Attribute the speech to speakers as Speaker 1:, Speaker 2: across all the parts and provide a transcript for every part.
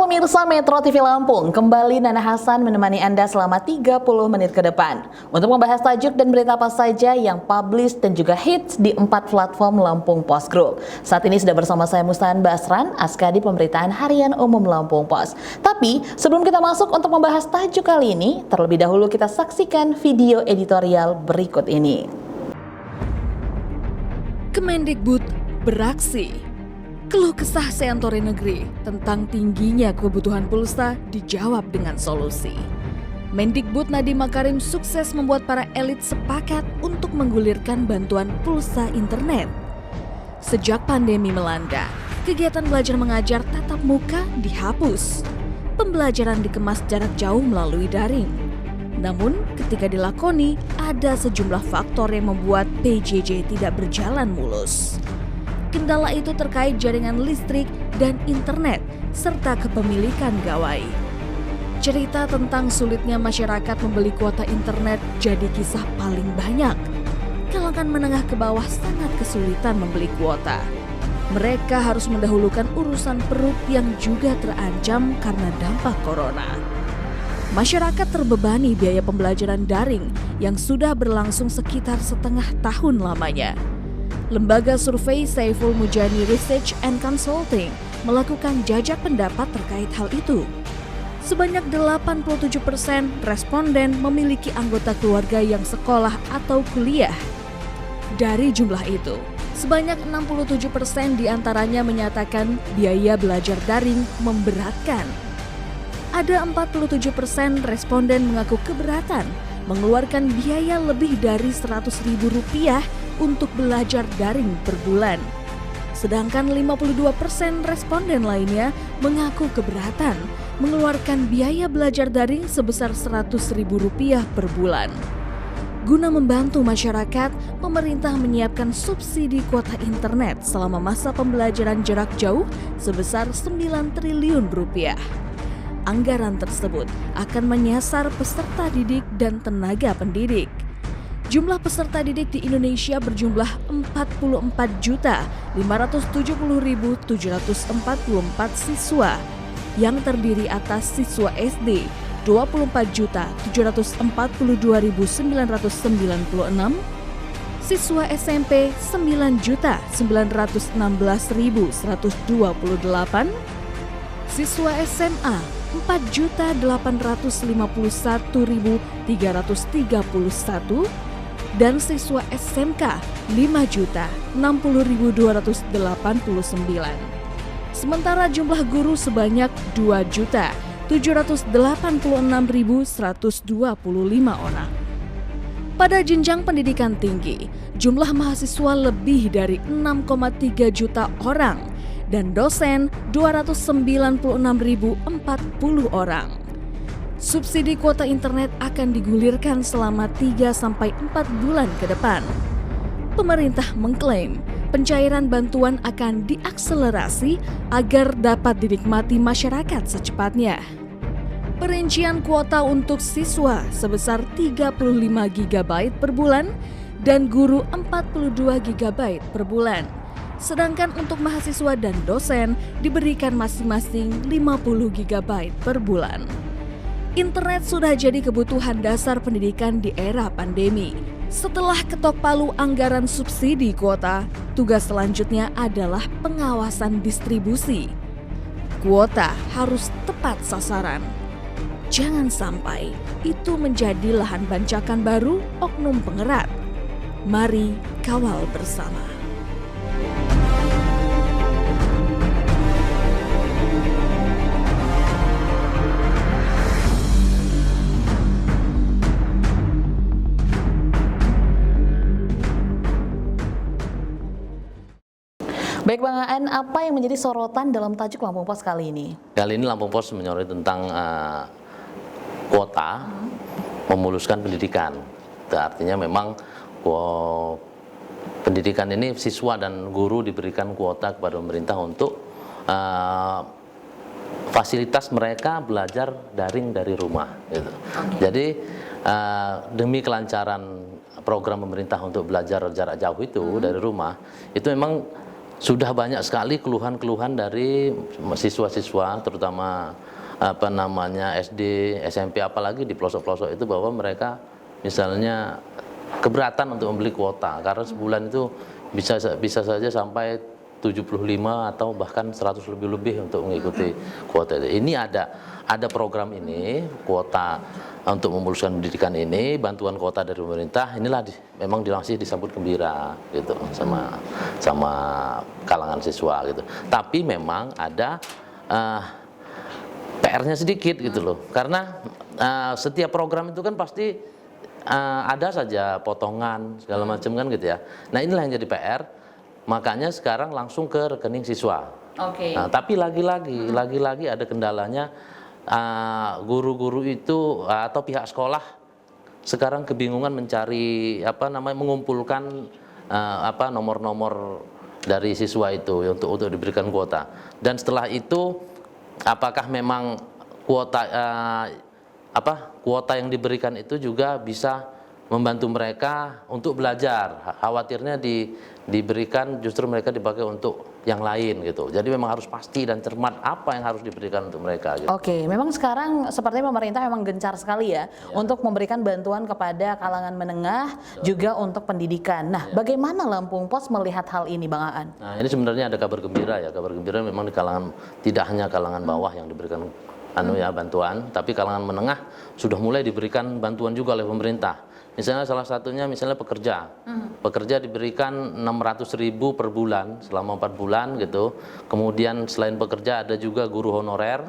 Speaker 1: Pemirsa Metro TV Lampung, kembali Nana Hasan menemani Anda selama 30 menit ke depan untuk membahas tajuk dan berita apa saja yang publish dan juga hits di 4 platform Lampung Post Group. Saat ini sudah bersama saya Mustan Basran, Askadi Pemberitaan Harian Umum Lampung Post. Tapi sebelum kita masuk untuk membahas tajuk kali ini, terlebih dahulu kita saksikan video editorial berikut ini.
Speaker 2: Kemendikbud beraksi. Keluh kesah Seantore Negeri tentang tingginya kebutuhan pulsa dijawab dengan solusi. Mendikbud Nadiem Makarim sukses membuat para elit sepakat untuk menggulirkan bantuan pulsa internet. Sejak pandemi melanda, kegiatan belajar mengajar tatap muka dihapus. Pembelajaran dikemas jarak jauh melalui daring. Namun, ketika dilakoni, ada sejumlah faktor yang membuat PJJ tidak berjalan mulus. Kendala itu terkait jaringan listrik dan internet, serta kepemilikan gawai. Cerita tentang sulitnya masyarakat membeli kuota internet jadi kisah paling banyak. Kalangan menengah ke bawah sangat kesulitan membeli kuota. Mereka harus mendahulukan urusan perut yang juga terancam karena dampak corona. Masyarakat terbebani biaya pembelajaran daring yang sudah berlangsung sekitar setengah tahun lamanya. Lembaga survei Saiful Mujani Research and Consulting melakukan jajak pendapat terkait hal itu. Sebanyak 87% responden memiliki anggota keluarga yang sekolah atau kuliah. Dari jumlah itu, sebanyak 67% diantaranya menyatakan biaya belajar daring memberatkan. Ada 47% responden mengaku keberatan mengeluarkan biaya lebih dari Rp100.000 untuk belajar daring per bulan. Sedangkan 52% responden lainnya mengaku keberatan mengeluarkan biaya belajar daring sebesar Rp100.000 per bulan. Guna membantu masyarakat, pemerintah menyiapkan subsidi kuota internet selama masa pembelajaran jarak jauh sebesar Rp9 triliun. Anggaran tersebut akan menyasar peserta didik dan tenaga pendidik. Jumlah peserta didik di Indonesia berjumlah 44.570.744 siswa yang terdiri atas siswa SD 24.742.996, siswa SMP 9.916.128, siswa SMA 4.851.331 dan siswa SMK 5.060.289. Sementara jumlah guru sebanyak 2.786.125 orang. Pada jenjang pendidikan tinggi, jumlah mahasiswa lebih dari 6,3 juta orang dan dosen 296.040 orang. Subsidi kuota internet akan digulirkan selama 3-4 bulan ke depan. Pemerintah mengklaim pencairan bantuan akan diakselerasi agar dapat dinikmati masyarakat secepatnya. Perincian kuota untuk siswa sebesar 35 GB per bulan dan guru 42 GB per bulan. Sedangkan untuk mahasiswa dan dosen diberikan masing-masing 50 GB per bulan. Internet sudah jadi kebutuhan dasar pendidikan di era pandemi. Setelah ketok palu anggaran subsidi kuota, tugas selanjutnya adalah pengawasan distribusi. Kuota harus tepat sasaran. Jangan sampai itu menjadi lahan bancakan baru oknum pengerat. Mari kawal bersama.
Speaker 1: Baik Bang Aan, apa yang menjadi sorotan dalam tajuk Lampung Post kali ini?
Speaker 3: Kali ini Lampung Post menyoroti tentang kuota memuluskan pendidikan. Itu artinya memang pendidikan ini siswa dan guru diberikan kuota kepada pemerintah untuk fasilitas mereka belajar daring dari rumah. Gitu. Jadi demi kelancaran program pemerintah untuk belajar jarak jauh itu dari rumah, itu memang sudah banyak sekali keluhan-keluhan dari siswa-siswa, terutama SD, SMP, apalagi di pelosok-pelosok itu, bahwa mereka misalnya keberatan untuk membeli kuota karena sebulan itu bisa saja sampai 75 atau bahkan 100 lebih untuk mengikuti kuota itu. Ini ada program ini, kuota untuk memuluskan pendidikan ini, bantuan kuota dari pemerintah. Inilah memang masih disambut gembira gitu sama kalangan siswa gitu. Tapi memang ada PR-nya sedikit gitu loh. Karena setiap program itu kan pasti ada saja potongan segala macam kan gitu ya. Nah, inilah yang jadi PR. Makanya sekarang langsung ke rekening siswa.
Speaker 1: Oke.
Speaker 3: Nah, tapi lagi-lagi ada kendalanya, guru-guru itu atau pihak sekolah sekarang kebingungan mencari mengumpulkan nomor-nomor dari siswa itu untuk diberikan kuota. Dan setelah itu apakah memang kuota yang diberikan itu juga bisa membantu mereka untuk belajar? Khawatirnya diberikan justru mereka dipakai untuk yang lain gitu. Jadi memang harus pasti dan cermat apa yang harus diberikan untuk mereka gitu.
Speaker 1: Oke, memang sekarang sepertinya pemerintah memang gencar sekali ya untuk memberikan bantuan kepada kalangan menengah juga untuk pendidikan. Nah, bagaimana Lampung Pos melihat hal ini, Bang Aan?
Speaker 3: Nah, ini sebenarnya ada kabar gembira ya. Kabar gembira memang di kalangan, tidak hanya kalangan bawah yang diberikan bantuan, tapi kalangan menengah sudah mulai diberikan bantuan juga oleh pemerintah. Misalnya salah satunya pekerja. Pekerja diberikan 600.000 per bulan selama 4 bulan gitu. Kemudian selain pekerja ada juga guru honorer.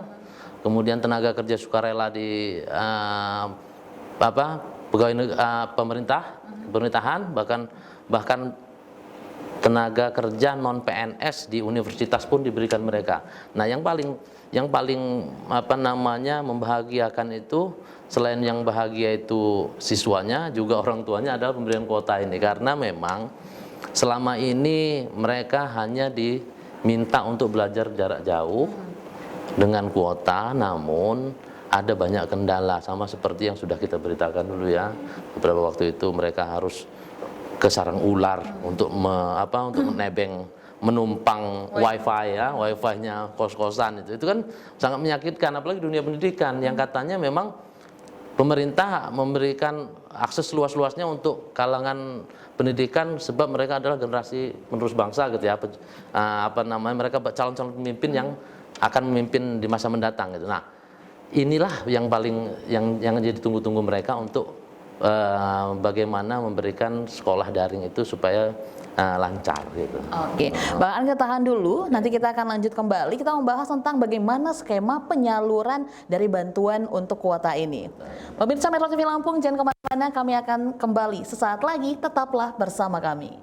Speaker 3: Kemudian tenaga kerja sukarela di pegawai pemerintahan, bahkan tenaga kerja non PNS di universitas pun diberikan mereka. Nah, yang paling membahagiakan itu, selain yang bahagia itu siswanya, juga orang tuanya, adalah pemberian kuota ini. Karena memang selama ini mereka hanya diminta untuk belajar jarak jauh dengan kuota, namun ada banyak kendala, sama seperti yang sudah kita beritakan dulu ya. Beberapa waktu itu mereka harus ke sarang ular untuk menebeng, menumpang wifi-nya kos-kosan itu kan sangat menyakitkan, apalagi dunia pendidikan yang katanya memang pemerintah memberikan akses luas-luasnya untuk kalangan pendidikan sebab mereka adalah generasi penerus bangsa gitu ya. Mereka calon-calon pemimpin yang akan memimpin di masa mendatang gitu. Nah, inilah yang jadi tunggu-tunggu mereka untuk bagaimana memberikan sekolah daring itu supaya lancar gitu.
Speaker 1: Oke, Bang Aan, kita tahan dulu, nanti kita akan lanjut kembali. Kita membahas tentang bagaimana skema penyaluran dari bantuan untuk kuota ini. Pemirsa Metro TV Lampung, jangan kemana-mana, kami akan kembali sesaat lagi, tetaplah bersama kami.